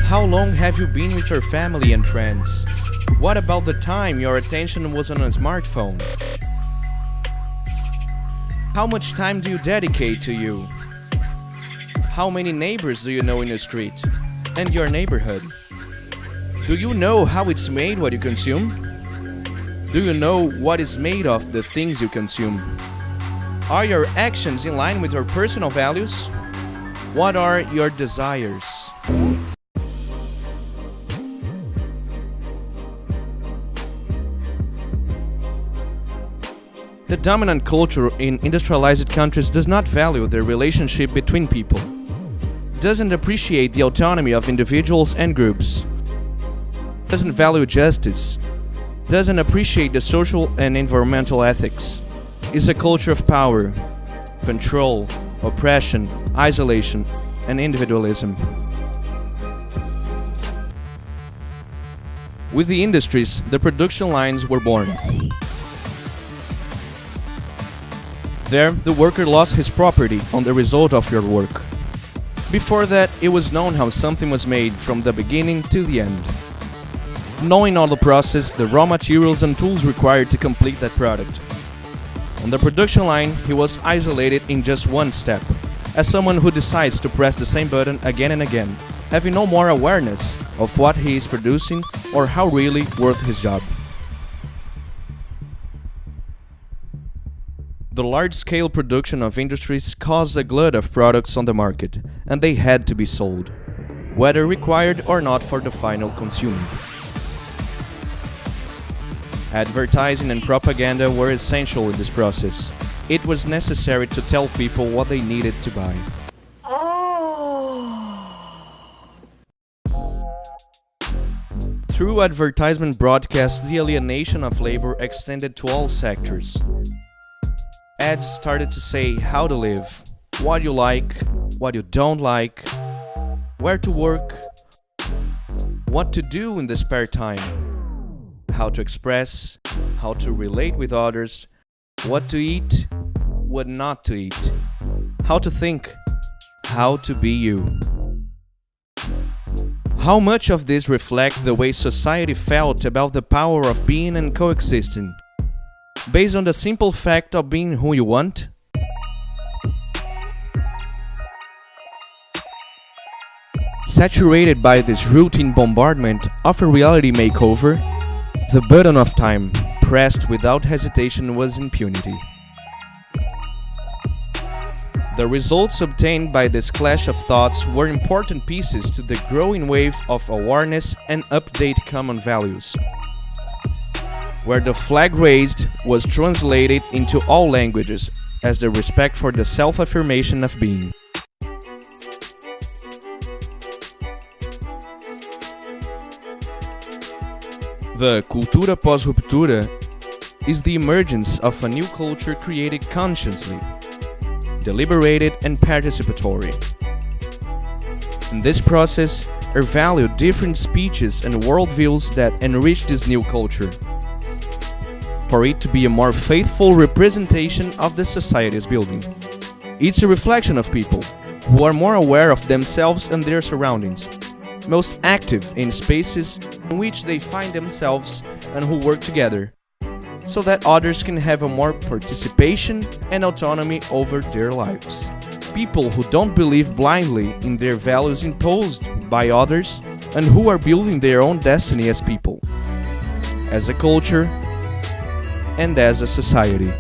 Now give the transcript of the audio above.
How long have you been with your family and friends? What about the time your attention was on a smartphone? How much time do you dedicate to you? How many neighbors do you know in the street and your neighborhood? Do you know how it's made what you consume? Do you know what is made of the things you consume? Are your actions in line with your personal values? What are your desires? The dominant culture in industrialized countries does not value the relationship between people, doesn't appreciate the autonomy of individuals and groups, doesn't value justice, doesn't appreciate the social and environmental ethics, is a culture of power, control, oppression, isolation, and individualism. With the industries, the production lines were born. There, the worker lost his property on the result of your work. Before that, it was known how something was made from the beginning to the end. Knowing all the process, the raw materials and tools required to complete that product. On the production line, he was isolated in just one step, as someone who decides to press the same button again and again, having no more awareness of what he is producing or how really worth his job. The large-scale production of industries caused a glut of products on the market, and they had to be sold, whether required or not for the final consumer. Advertising and propaganda were essential in this process. It was necessary to tell people what they needed to buy. Through advertisement broadcasts, the alienation of labor extended to all sectors. Ads started to say how to live, what you like, what you don't like, where to work, what to do in the spare time, how to express, how to relate with others, what to eat, what not to eat, how to think, how to be you. How much of this reflect the way society felt about the power of being and coexisting, based on the simple fact of being who you want? Saturated by this routine bombardment of a reality makeover, the button of time, pressed without hesitation, was impunity. The results obtained by this clash of thoughts were important pieces to the growing wave of awareness and update common values, where the flag raised was translated into all languages as the respect for the self-affirmation of being. The Cultura pós-Ruptura is the emergence of a new culture created consciously, deliberated and participatory. In this process are valued different speeches and worldviews that enrich this new culture, for it to be a more faithful representation of the society's building. It's a reflection of people who are more aware of themselves and their surroundings, most active in spaces in which they find themselves and who work together, so that others can have a more participation and autonomy over their lives. People who don't believe blindly in their values imposed by others and who are building their own destiny as people, as a culture, and as a society.